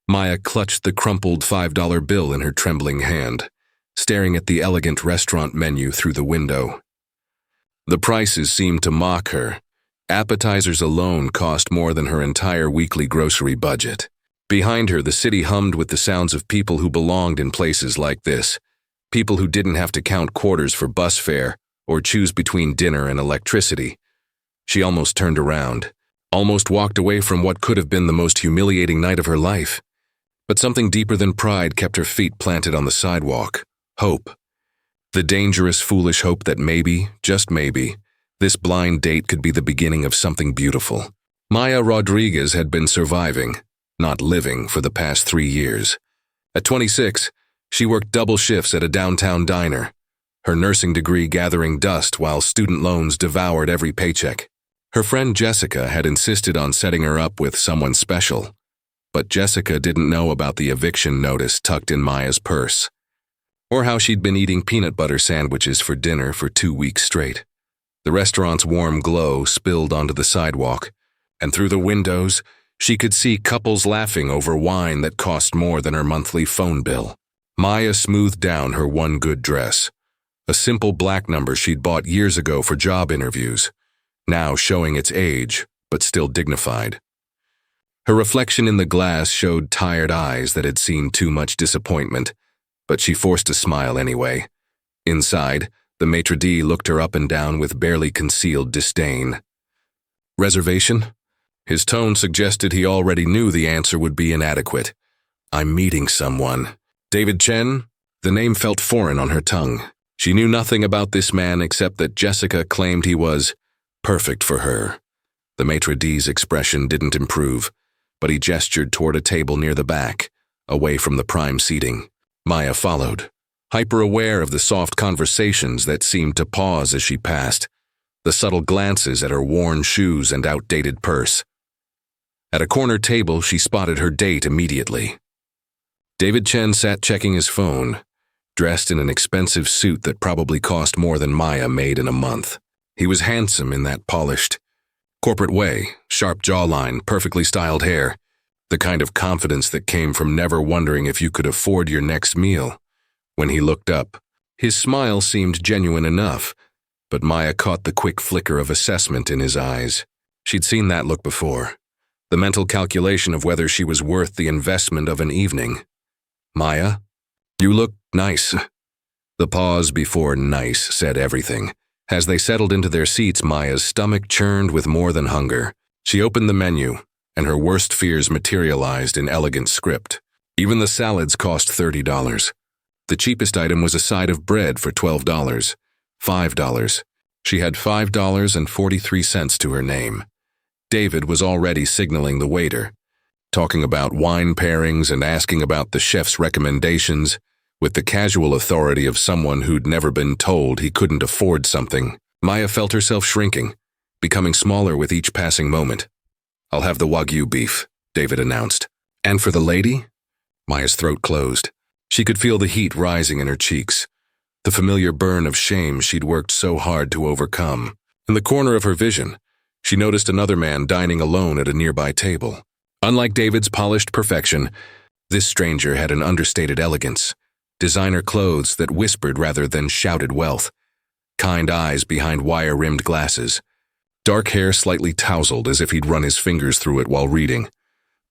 Maya clutched the crumpled $5 bill in her trembling hand, staring at the elegant restaurant menu through the window. The prices seemed to mock her. Appetizers alone cost more than her entire weekly grocery budget. Behind her, the city hummed with the sounds of people who belonged in places like this, people who didn't have to count quarters for bus fare or choose between dinner and electricity. She almost turned around, almost walked away from what could have been the most humiliating night of her life. But something deeper than pride kept her feet planted on the sidewalk. Hope. The dangerous, foolish hope that maybe, just maybe, this blind date could be the beginning of something beautiful. Maya Rodriguez had been surviving, not living, for the past 3 years. At 26, she worked double shifts at a downtown diner, her nursing degree gathering dust while student loans devoured every paycheck. Her friend Jessica had insisted on setting her up with someone special, but Jessica didn't know about the eviction notice tucked in Maya's purse, or how she'd been eating peanut butter sandwiches for dinner for 2 weeks straight. The restaurant's warm glow spilled onto the sidewalk, and through the windows, she could see couples laughing over wine that cost more than her monthly phone bill. Maya smoothed down her one good dress, a simple black number she'd bought years ago for job interviews, now showing its age, but still dignified. Her reflection in the glass showed tired eyes that had seen too much disappointment, but she forced a smile anyway. Inside, the maitre d' looked her up and down with barely concealed disdain. Reservation? His tone suggested he already knew the answer would be inadequate. I'm meeting someone. David Chen? The name felt foreign on her tongue. She knew nothing about this man except that Jessica claimed he was perfect for her. The maitre d's expression didn't improve, but he gestured toward a table near the back, away from the prime seating. Maya followed, hyper-aware of the soft conversations that seemed to pause as she passed, the subtle glances at her worn shoes and outdated purse. At a corner table, she spotted her date immediately. David Chen sat checking his phone, dressed in an expensive suit that probably cost more than Maya made in a month. He was handsome in that polished, corporate way, sharp jawline, perfectly styled hair, the kind of confidence that came from never wondering if you could afford your next meal. When he looked up, his smile seemed genuine enough, but Maya caught the quick flicker of assessment in his eyes. She'd seen that look before, the mental calculation of whether she was worth the investment of an evening. Maya, you look nice. The pause before nice said everything. As they settled into their seats, Maya's stomach churned with more than hunger. She opened the menu, and her worst fears materialized in elegant script. Even the salads cost $30. The cheapest item was a side of bread for $12. $5. She had $5.43 to her name. David was already signaling the waiter, talking about wine pairings and asking about the chef's recommendations, with the casual authority of someone who'd never been told he couldn't afford something. Maya felt herself shrinking, becoming smaller with each passing moment. I'll have the Wagyu beef, David announced. And for the lady? Maya's throat closed. She could feel the heat rising in her cheeks, the familiar burn of shame she'd worked so hard to overcome. In the corner of her vision, she noticed another man dining alone at a nearby table. Unlike David's polished perfection, this stranger had an understated elegance, designer clothes that whispered rather than shouted wealth, kind eyes behind wire-rimmed glasses, dark hair slightly tousled as if he'd run his fingers through it while reading.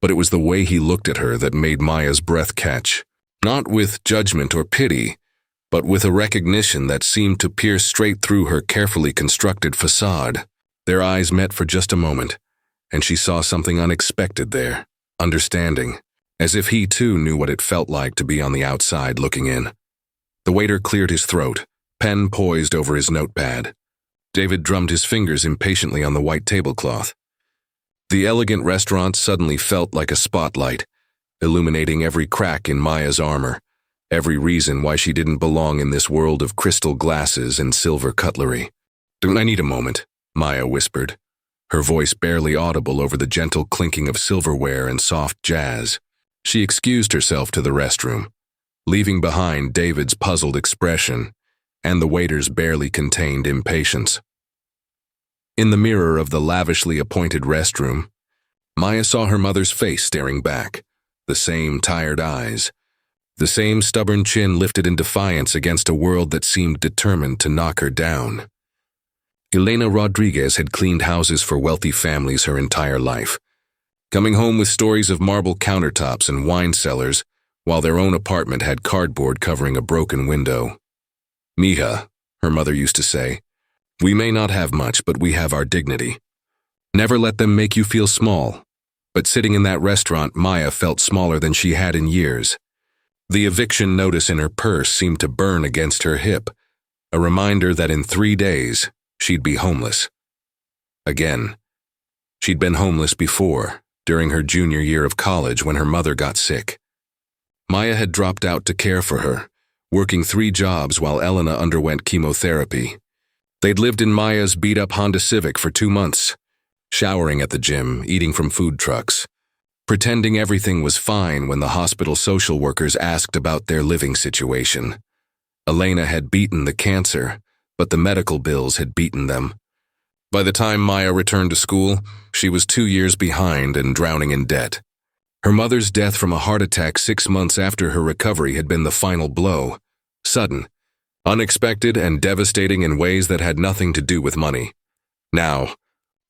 But it was the way he looked at her that made Maya's breath catch, not with judgment or pity, but with a recognition that seemed to pierce straight through her carefully constructed facade. Their eyes met for just a moment, and she saw something unexpected there, understanding, as if he too knew what it felt like to be on the outside looking in. The waiter cleared his throat, pen poised over his notepad. David drummed his fingers impatiently on the white tablecloth. The elegant restaurant suddenly felt like a spotlight, illuminating every crack in Maya's armor, every reason why she didn't belong in this world of crystal glasses and silver cutlery. "Don't I need a moment?" Maya whispered, her voice barely audible over the gentle clinking of silverware and soft jazz. She excused herself to the restroom, leaving behind David's puzzled expression and the waiter's barely contained impatience. In the mirror of the lavishly appointed restroom, Maya saw her mother's face staring back, the same tired eyes, the same stubborn chin lifted in defiance against a world that seemed determined to knock her down. Elena Rodriguez had cleaned houses for wealthy families her entire life, coming home with stories of marble countertops and wine cellars, while their own apartment had cardboard covering a broken window. "Mija," her mother used to say, "we may not have much, but we have our dignity. Never let them make you feel small." But sitting in that restaurant, Maya felt smaller than she had in years. The eviction notice in her purse seemed to burn against her hip, a reminder that in 3 days, she'd be homeless. Again. She'd been homeless before, during her junior year of college when her mother got sick. Maya had dropped out to care for her, working 3 jobs while Elena underwent chemotherapy. They'd lived in Maya's beat-up Honda Civic for 2 months, showering at the gym, eating from food trucks, pretending everything was fine when the hospital social workers asked about their living situation. Elena had beaten the cancer, but the medical bills had beaten them. By the time Maya returned to school, she was 2 years behind and drowning in debt. Her mother's death from a heart attack 6 months after her recovery had been the final blow, sudden, unexpected, and devastating in ways that had nothing to do with money. Now,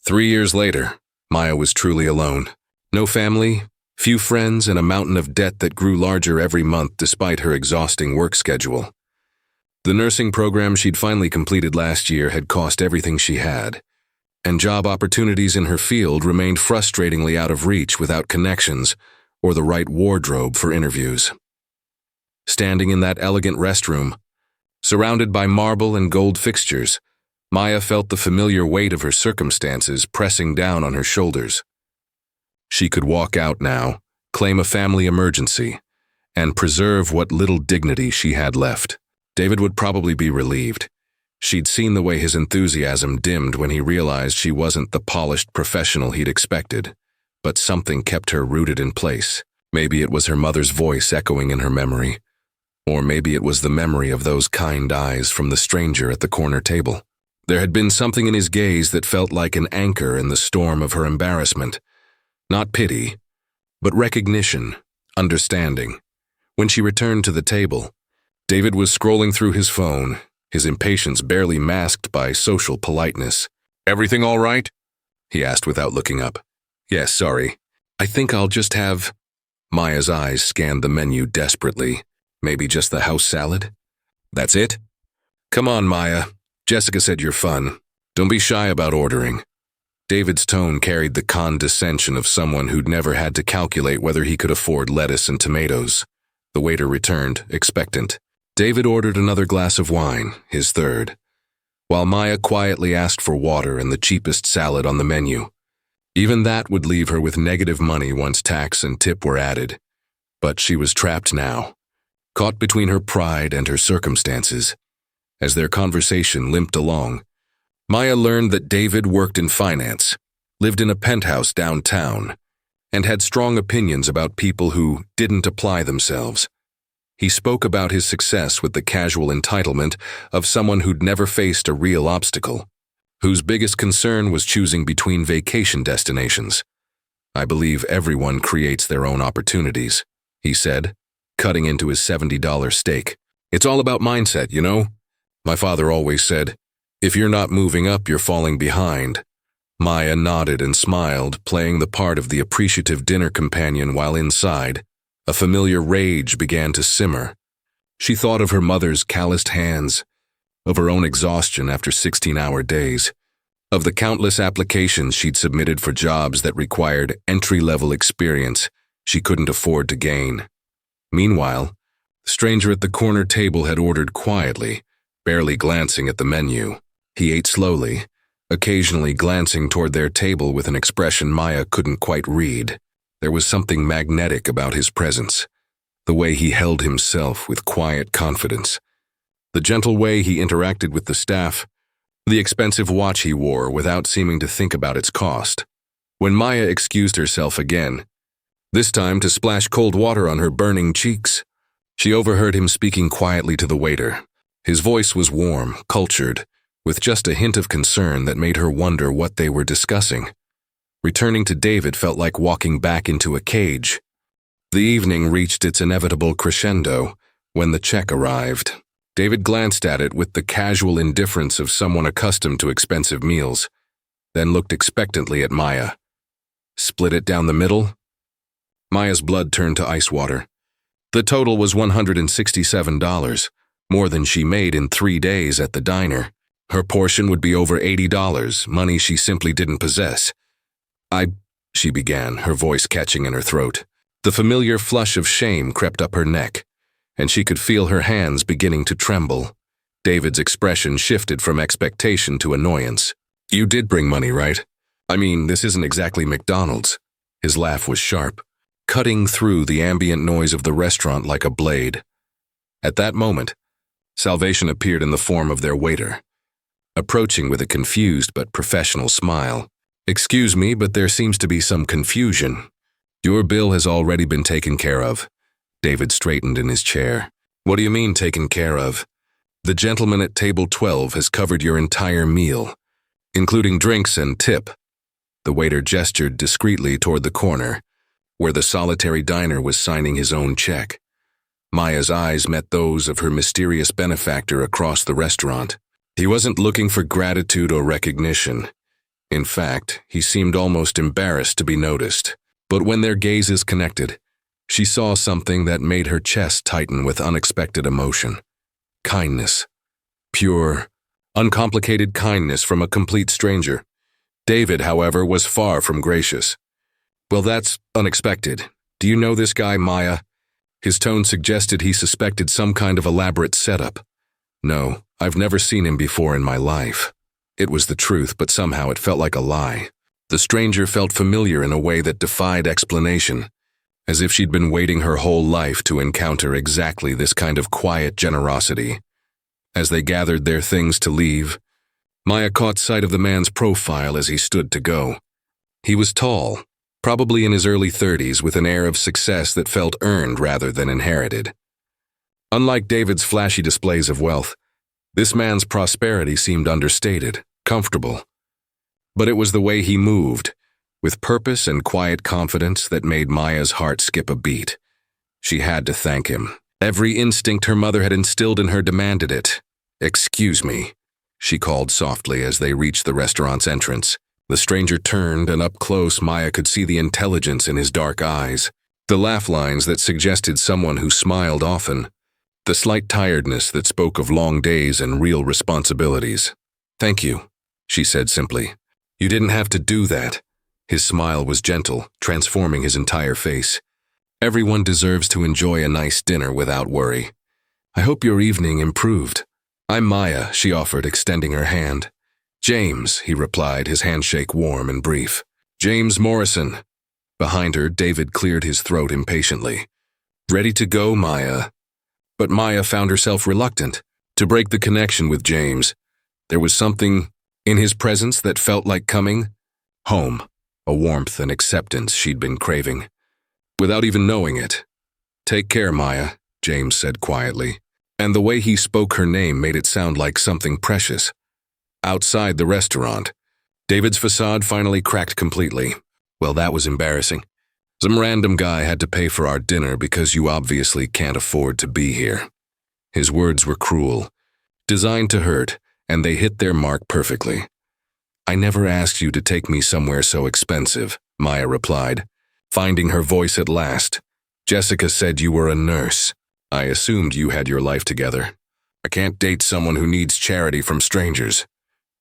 3 years later, Maya was truly alone. No family, few friends, and a mountain of debt that grew larger every month despite her exhausting work schedule. The nursing program she'd finally completed last year had cost everything she had, and job opportunities in her field remained frustratingly out of reach without connections or the right wardrobe for interviews. Standing in that elegant restroom, surrounded by marble and gold fixtures, Maya felt the familiar weight of her circumstances pressing down on her shoulders. She could walk out now, claim a family emergency, and preserve what little dignity she had left. David would probably be relieved. She'd seen the way his enthusiasm dimmed when he realized she wasn't the polished professional he'd expected, but something kept her rooted in place. Maybe it was her mother's voice echoing in her memory, or maybe it was the memory of those kind eyes from the stranger at the corner table. There had been something in his gaze that felt like an anchor in the storm of her embarrassment. Not pity, but recognition, understanding. When she returned to the table, David was scrolling through his phone, his impatience barely masked by social politeness. "Everything all right?" he asked without looking up. "Yes, sorry. I think I'll just have—" Maya's eyes scanned the menu desperately. "Maybe just the house salad?" "That's it?" "Come on, Maya. Jessica said you're fun. Don't be shy about ordering." David's tone carried the condescension of someone who'd never had to calculate whether he could afford lettuce and tomatoes. The waiter returned, expectant. David ordered another glass of wine, his third, while Maya quietly asked for water and the cheapest salad on the menu. Even that would leave her with negative money once tax and tip were added. But she was trapped now, caught between her pride and her circumstances. As their conversation limped along, Maya learned that David worked in finance, lived in a penthouse downtown, and had strong opinions about people who didn't apply themselves. He spoke about his success with the casual entitlement of someone who'd never faced a real obstacle, whose biggest concern was choosing between vacation destinations. "I believe everyone creates their own opportunities," he said, cutting into his $70 steak. "It's all about mindset, you know? My father always said, if you're not moving up, you're falling behind." Maya nodded and smiled, playing the part of the appreciative dinner companion while inside, a familiar rage began to simmer. She thought of her mother's calloused hands, of her own exhaustion after 16-hour days, of the countless applications she'd submitted for jobs that required entry-level experience she couldn't afford to gain. Meanwhile, the stranger at the corner table had ordered quietly, barely glancing at the menu. He ate slowly, occasionally glancing toward their table with an expression Maya couldn't quite read. There was something magnetic about his presence, the way he held himself with quiet confidence, the gentle way he interacted with the staff, the expensive watch he wore without seeming to think about its cost. When Maya excused herself again, this time to splash cold water on her burning cheeks, she overheard him speaking quietly to the waiter. His voice was warm, cultured, with just a hint of concern that made her wonder what they were discussing. Returning to David felt like walking back into a cage. The evening reached its inevitable crescendo when the check arrived. David glanced at it with the casual indifference of someone accustomed to expensive meals, then looked expectantly at Maya. Split it down the middle? Maya's blood turned to ice water. The total was $167, more than she made in 3 days at the diner. Her portion would be over $80, money she simply didn't possess. She began, her voice catching in her throat. The familiar flush of shame crept up her neck, and she could feel her hands beginning to tremble. David's expression shifted from expectation to annoyance. You did bring money, right? I mean, this isn't exactly McDonald's. His laugh was sharp, cutting through the ambient noise of the restaurant like a blade. At that moment, salvation appeared in the form of their waiter, approaching with a confused but professional smile. Excuse me, but there seems to be some confusion. Your bill has already been taken care of. David straightened in his chair. What do you mean, taken care of? The gentleman at table 12 has covered your entire meal, including drinks and tip. The waiter gestured discreetly toward the corner, where the solitary diner was signing his own check. Maya's eyes met those of her mysterious benefactor across the restaurant. He wasn't looking for gratitude or recognition. In fact, he seemed almost embarrassed to be noticed. But when their gazes connected, she saw something that made her chest tighten with unexpected emotion. Kindness. Pure, uncomplicated kindness from a complete stranger. David, however, was far from gracious. Well, that's unexpected. Do you know this guy, Maya? His tone suggested he suspected some kind of elaborate setup. No, I've never seen him before in my life. It was the truth, but somehow it felt like a lie. The stranger felt familiar in a way that defied explanation, as if she'd been waiting her whole life to encounter exactly this kind of quiet generosity. As they gathered their things to leave, Maya caught sight of the man's profile as he stood to go. He was tall, probably in his early 30s, with an air of success that felt earned rather than inherited. Unlike David's flashy displays of wealth, this man's prosperity seemed understated, comfortable. But it was the way he moved, with purpose and quiet confidence, that made Maya's heart skip a beat. She had to thank him. Every instinct her mother had instilled in her demanded it. "Excuse me," she called softly as they reached the restaurant's entrance. The stranger turned, and up close Maya could see the intelligence in his dark eyes, the laugh lines that suggested someone who smiled often, the slight tiredness that spoke of long days and real responsibilities. "Thank you," she said simply. "You didn't have to do that." His smile was gentle, transforming his entire face. "Everyone deserves to enjoy a nice dinner without worry. I hope your evening improved." "I'm Maya," she offered, extending her hand. "James," he replied, his handshake warm and brief. "James Morrison." Behind her, David cleared his throat impatiently. "Ready to go, Maya?" But Maya found herself reluctant to break the connection with James. There was something in his presence that felt like coming home, a warmth and acceptance she'd been craving, without even knowing it. "Take care, Maya," James said quietly, and the way he spoke her name made it sound like something precious. Outside the restaurant, David's facade finally cracked completely. "Well, that was embarrassing. Some random guy had to pay for our dinner because you obviously can't afford to be here." His words were cruel, designed to hurt, and they hit their mark perfectly. "I never asked you to take me somewhere so expensive," Maya replied, finding her voice at last. "Jessica said you were a nurse. I assumed you had your life together. I can't date someone who needs charity from strangers."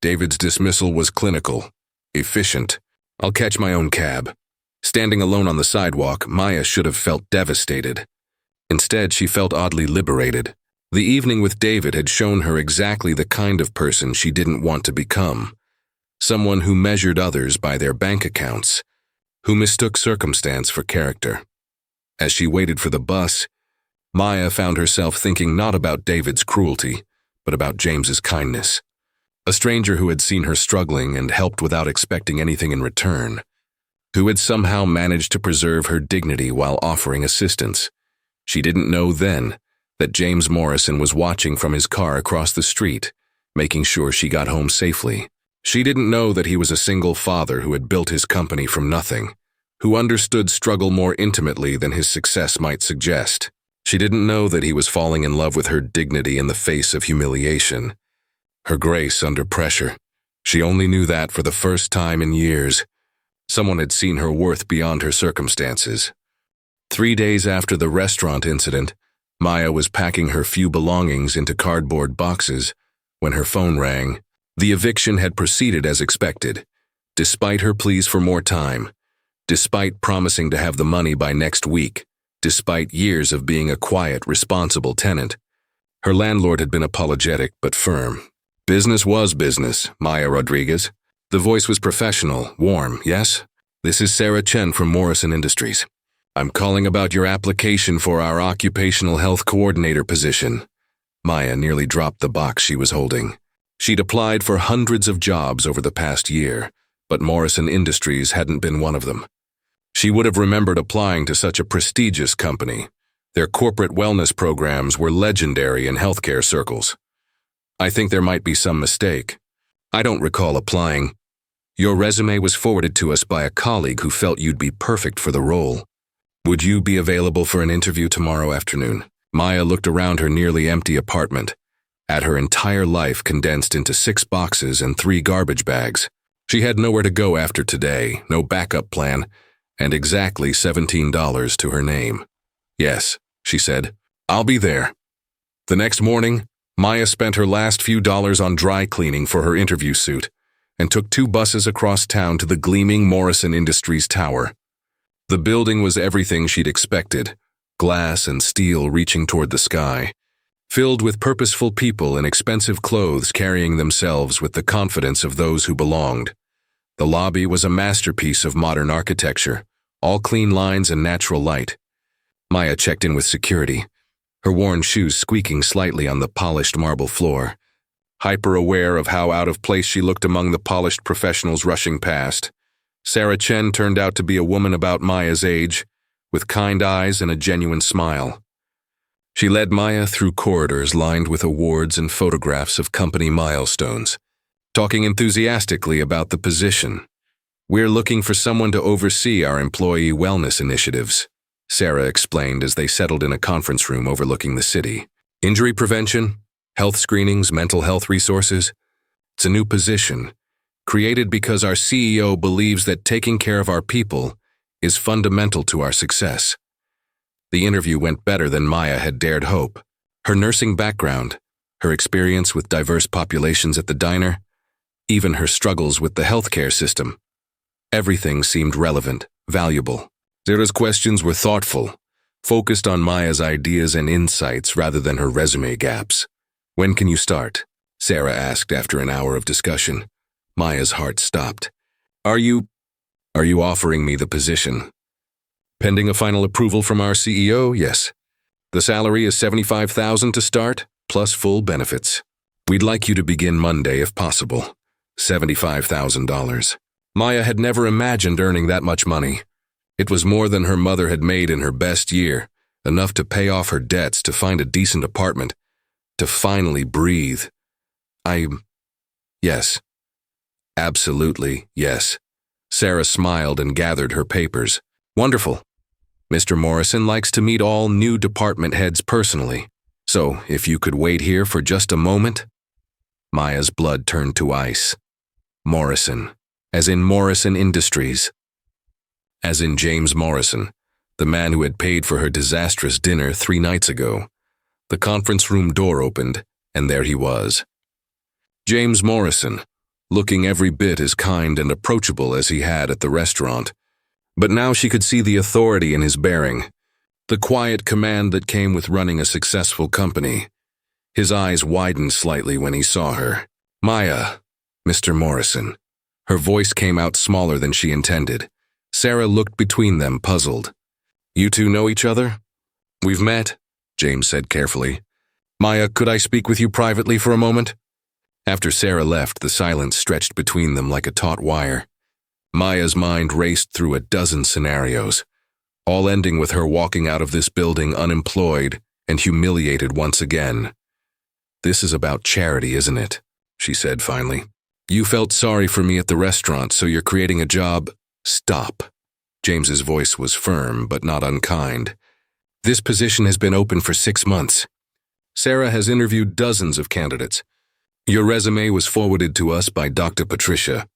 David's dismissal was clinical, efficient. "I'll catch my own cab." Standing alone on the sidewalk, Maya should have felt devastated. Instead, she felt oddly liberated. The evening with David had shown her exactly the kind of person she didn't want to become. Someone who measured others by their bank accounts, who mistook circumstance for character. As she waited for the bus, Maya found herself thinking not about David's cruelty, but about James's kindness. A stranger who had seen her struggling and helped without expecting anything in return, who had somehow managed to preserve her dignity while offering assistance. She didn't know then that James Morrison was watching from his car across the street, making sure she got home safely. She didn't know that he was a single father who had built his company from nothing, who understood struggle more intimately than his success might suggest. She didn't know that he was falling in love with her dignity in the face of humiliation, her grace under pressure. She only knew that for the first time in years. Someone had seen her worth beyond her circumstances. 3 days after the restaurant incident, Maya was packing her few belongings into cardboard boxes when her phone rang. The eviction had proceeded as expected, despite her pleas for more time, despite promising to have the money by next week, despite years of being a quiet, responsible tenant. Her landlord had been apologetic but firm. Business was business, Maya Rodriguez. The voice was professional, warm, yes? This is Sarah Chen from Morrison Industries. I'm calling about your application for our occupational health coordinator position. Maya nearly dropped the box she was holding. She'd applied for hundreds of jobs over the past year, but Morrison Industries hadn't been one of them. She would have remembered applying to such a prestigious company. Their corporate wellness programs were legendary in healthcare circles. I think there might be some mistake. I don't recall applying. Your resume was forwarded to us by a colleague who felt you'd be perfect for the role. Would you be available for an interview tomorrow afternoon? Maya looked around her nearly empty apartment, at her entire life condensed into 6 boxes and 3 garbage bags. She had nowhere to go after today, no backup plan, and exactly $17 to her name. Yes, she said, I'll be there. The next morning, Maya spent her last few dollars on dry cleaning for her interview suit and took 2 buses across town to the gleaming Morrison Industries tower. The building was everything she'd expected, glass and steel reaching toward the sky, filled with purposeful people in expensive clothes carrying themselves with the confidence of those who belonged. The lobby was a masterpiece of modern architecture, all clean lines and natural light. Maya checked in with security, her worn shoes squeaking slightly on the polished marble floor, hyper-aware of how out of place she looked among the polished professionals rushing past. Sarah Chen turned out to be a woman about Maya's age, with kind eyes and a genuine smile. She led Maya through corridors lined with awards and photographs of company milestones, talking enthusiastically about the position. We're looking for someone to oversee our employee wellness initiatives, Sarah explained as they settled in a conference room overlooking the city. Injury prevention, health screenings, mental health resources. It's a new position, created because our CEO believes that taking care of our people is fundamental to our success. The interview went better than Maya had dared hope. Her nursing background, her experience with diverse populations at the diner, even her struggles with the healthcare system. Everything seemed relevant, valuable. Sarah's questions were thoughtful, focused on Maya's ideas and insights rather than her resume gaps. When can you start? Sarah asked after an hour of discussion. Maya's heart stopped. Are you offering me the position? Pending a final approval from our CEO, yes. The salary is $75,000 to start, plus full benefits. We'd like you to begin Monday if possible. $75,000. Maya had never imagined earning that much money. It was more than her mother had made in her best year, enough to pay off her debts, to find a decent apartment, to finally breathe. Yes. Absolutely, yes. Sarah smiled and gathered her papers. Wonderful. Mr. Morrison likes to meet all new department heads personally, so if you could wait here for just a moment. Maya's blood turned to ice. Morrison, as in Morrison Industries. As in James Morrison, the man who had paid for her disastrous dinner 3 nights ago. The conference room door opened, and there he was. James Morrison, looking every bit as kind and approachable as he had at the restaurant. But now she could see the authority in his bearing, the quiet command that came with running a successful company. His eyes widened slightly when he saw her. Maya, Mr. Morrison. Her voice came out smaller than she intended. Sarah looked between them, puzzled. You two know each other? We've met, James said carefully. Maya, could I speak with you privately for a moment? After Sarah left, the silence stretched between them like a taut wire. Maya's mind raced through a dozen scenarios, all ending with her walking out of this building unemployed and humiliated once again. This is about charity, isn't it? She said finally. You felt sorry for me at the restaurant, so you're creating a job. Stop. James's voice was firm but not unkind. "This position has been open for 6 months. Sarah has interviewed dozens of candidates. Your resume was forwarded to us by Dr. Patricia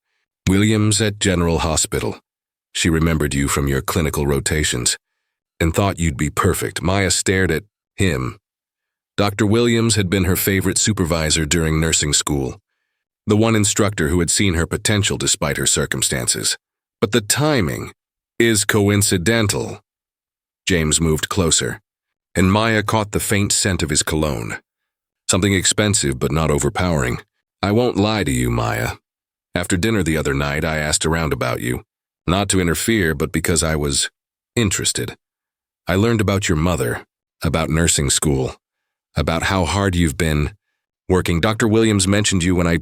Williams at General Hospital. She remembered you from your clinical rotations and thought you'd be perfect." Maya stared at him. Dr. Williams had been her favorite supervisor during nursing school, the one instructor who had seen her potential despite her circumstances. "But the timing is coincidental." James moved closer, and Maya caught the faint scent of his cologne. Something expensive but not overpowering. "I won't lie to you, Maya. After dinner the other night, I asked around about you, not to interfere, but because I was interested. I learned about your mother, about nursing school, about how hard you've been working. Dr. Williams mentioned you when I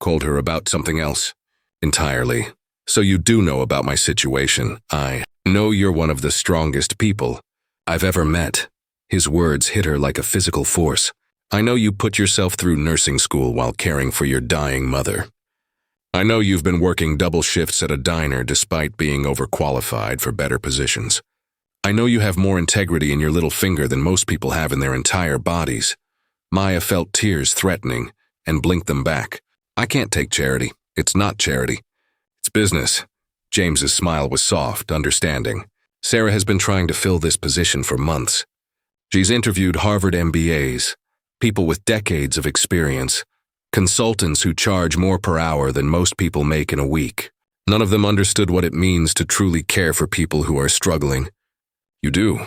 called her about something else entirely. So you do know about my situation. I know you're one of the strongest people I've ever met." His words hit her like a physical force. "I know you put yourself through nursing school while caring for your dying mother. I know you've been working double shifts at a diner despite being overqualified for better positions. I know you have more integrity in your little finger than most people have in their entire bodies." Maya felt tears threatening and blinked them back. "I can't take charity. It's not charity. It's business." James's smile was soft, understanding. "Sarah has been trying to fill this position for months. She's interviewed Harvard MBAs, people with decades of experience, consultants who charge more per hour than most people make in a week. None of them understood what it means to truly care for people who are struggling. You do."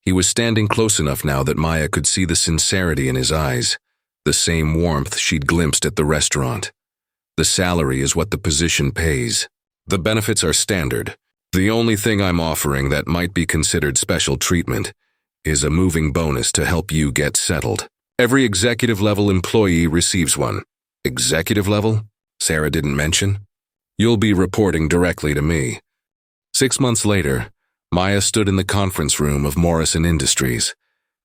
He was standing close enough now that Maya could see the sincerity in his eyes, the same warmth she'd glimpsed at the restaurant. "The salary is what the position pays. The benefits are standard. The only thing I'm offering that might be considered special treatment is a moving bonus to help you get settled. Every executive-level employee receives one." "Executive level?" Sarah didn't mention. "You'll be reporting directly to me." 6 months later, Maya stood in the conference room of Morrison Industries,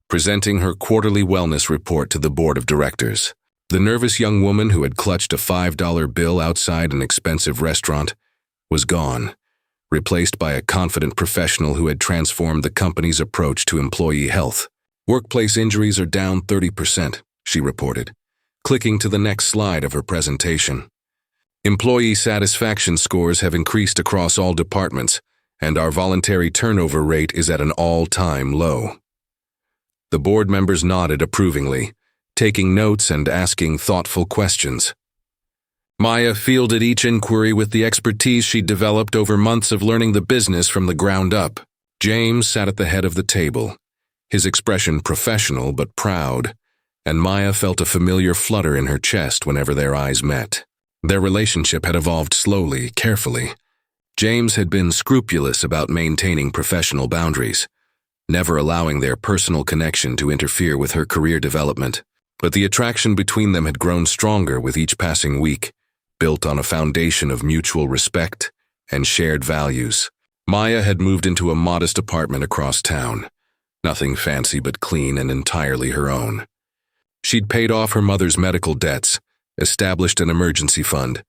presenting her quarterly wellness report to the board of directors. The nervous young woman who had clutched a $5 bill outside an expensive restaurant was gone, replaced by a confident professional who had transformed the company's approach to employee health. "Workplace injuries are down 30%, she reported, clicking to the next slide of her presentation. "Employee satisfaction scores have increased across all departments, and our voluntary turnover rate is at an all-time low." The board members nodded approvingly, taking notes and asking thoughtful questions. Maya fielded each inquiry with the expertise she'd developed over months of learning the business from the ground up. James sat at the head of the table, his expression professional but proud, and Maya felt a familiar flutter in her chest whenever their eyes met. Their relationship had evolved slowly, carefully. James had been scrupulous about maintaining professional boundaries, never allowing their personal connection to interfere with her career development. But the attraction between them had grown stronger with each passing week, built on a foundation of mutual respect and shared values. Maya had moved into a modest apartment across town, nothing fancy but clean and entirely her own. She'd paid off her mother's medical debts, established an emergency fund,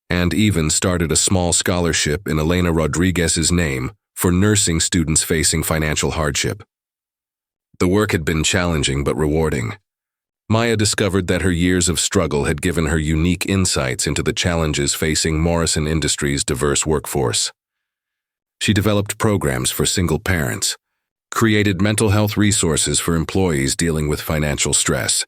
and even started a small scholarship in Elena Rodriguez's name for nursing students facing financial hardship. The work had been challenging but rewarding. Maya discovered that her years of struggle had given her unique insights into the challenges facing Morrison Industries' diverse workforce. She developed programs for single parents, created mental health resources for employees dealing with financial stress,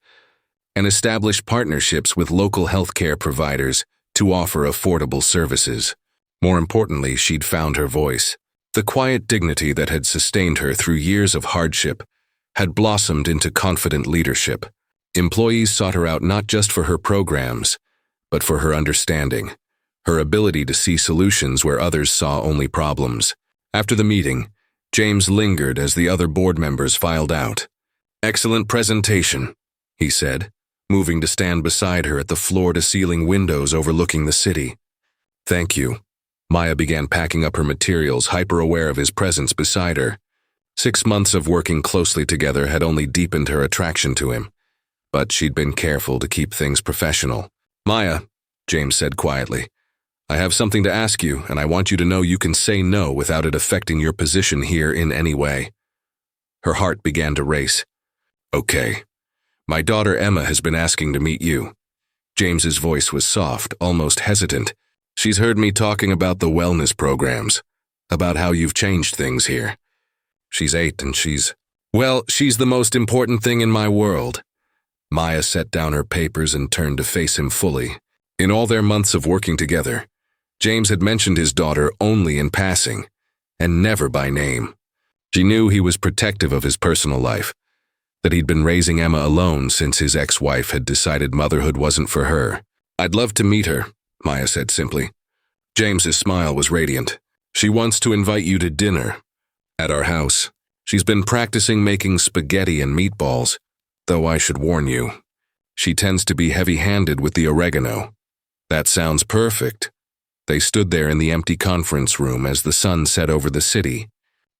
and established partnerships with local healthcare providers to offer affordable services. More importantly, she'd found her voice. The quiet dignity that had sustained her through years of hardship had blossomed into confident leadership. Employees sought her out not just for her programs, but for her understanding, her ability to see solutions where others saw only problems. After the meeting, James lingered as the other board members filed out. "Excellent presentation," he said, moving to stand beside her at the floor-to-ceiling windows overlooking the city. "Thank you." Maya began packing up her materials, hyper-aware of his presence beside her. 6 months of working closely together had only deepened her attraction to him, but she'd been careful to keep things professional. "Maya," James said quietly, I have something to ask you, and I want you to know you can say no without it affecting your position here in any way. Her heart began to race. Okay. My daughter Emma has been asking to meet you. James's voice was soft, almost hesitant. She's heard me talking about the wellness programs, about how you've changed things here. She's 8 and she's the most important thing in my world. Maya set down her papers and turned to face him fully. In all their months of working together, James had mentioned his daughter only in passing, and never by name. She knew he was protective of his personal life, that he'd been raising Emma alone since his ex-wife had decided motherhood wasn't for her. I'd love to meet her, Maya said simply. James's smile was radiant. She wants to invite you to dinner at our house. She's been practicing making spaghetti and meatballs, though I should warn you, she tends to be heavy-handed with the oregano. That sounds perfect. They stood there in the empty conference room as the sun set over the city,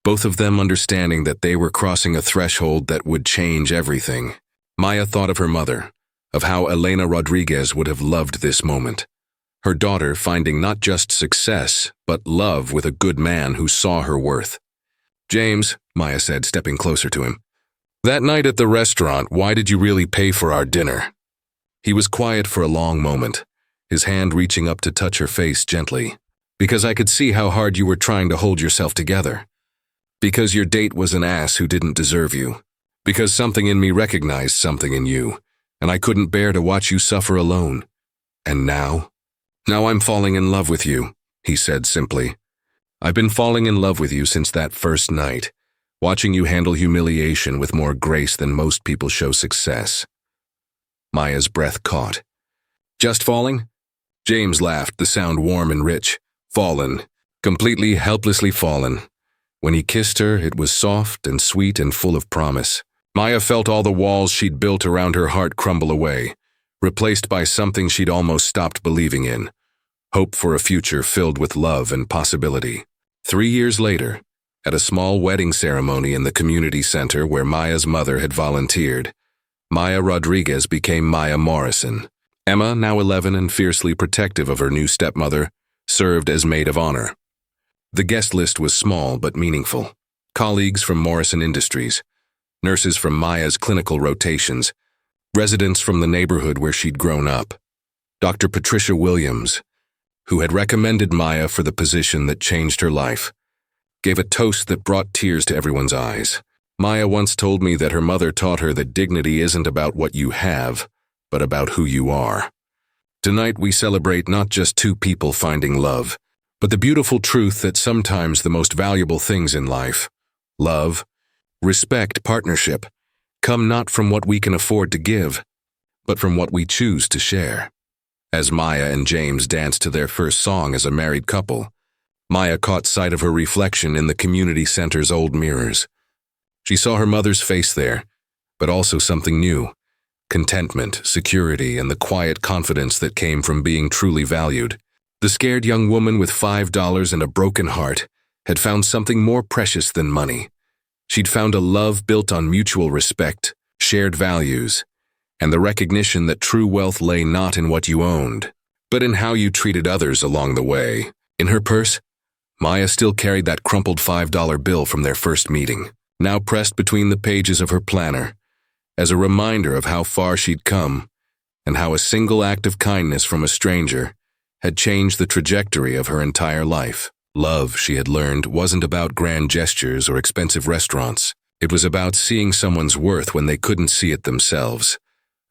both of them understanding that they were crossing a threshold that would change everything. Maya thought of her mother, of how Elena Rodriguez would have loved this moment. Her daughter finding not just success, but love with a good man who saw her worth. James, Maya said, stepping closer to him. That night at the restaurant, why did you really pay for our dinner? He was quiet for a long moment, his hand reaching up to touch her face gently. Because I could see how hard you were trying to hold yourself together. Because your date was an ass who didn't deserve you. Because something in me recognized something in you, and I couldn't bear to watch you suffer alone. And now? Now I'm falling in love with you, he said simply. I've been falling in love with you since that first night, watching you handle humiliation with more grace than most people show success. Maya's breath caught. Just falling? James laughed, the sound warm and rich. Fallen. Completely, helplessly fallen. When he kissed her, it was soft and sweet and full of promise. Maya felt all the walls she'd built around her heart crumble away, replaced by something she'd almost stopped believing in. Hope for a future filled with love and possibility. 3 years later, at a small wedding ceremony in the community center where Maya's mother had volunteered, Maya Rodriguez became Maya Morrison. Emma, now 11 and fiercely protective of her new stepmother, served as maid of honor. The guest list was small but meaningful. Colleagues from Morrison Industries, nurses from Maya's clinical rotations, residents from the neighborhood where she'd grown up. Dr. Patricia Williams, who had recommended Maya for the position that changed her life, gave a toast that brought tears to everyone's eyes. Maya once told me that her mother taught her that dignity isn't about what you have, but about who you are. Tonight we celebrate not just two people finding love, but the beautiful truth that sometimes the most valuable things in life, love, respect, partnership, come not from what we can afford to give, but from what we choose to share. As Maya and James danced to their first song as a married couple, Maya caught sight of her reflection in the community center's old mirrors. She saw her mother's face there, but also something new: contentment, security, and the quiet confidence that came from being truly valued. The scared young woman with $5 and a broken heart had found something more precious than money. She'd found a love built on mutual respect, shared values, and the recognition that true wealth lay not in what you owned, but in how you treated others along the way. In her purse, Maya still carried that crumpled $5 bill from their first meeting, now pressed between the pages of her planner, as a reminder of how far she'd come and how a single act of kindness from a stranger had changed the trajectory of her entire life. Love, she had learned, wasn't about grand gestures or expensive restaurants. It was about seeing someone's worth when they couldn't see it themselves,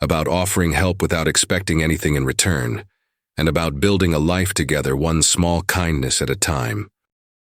about offering help without expecting anything in return, and about building a life together one small kindness at a time.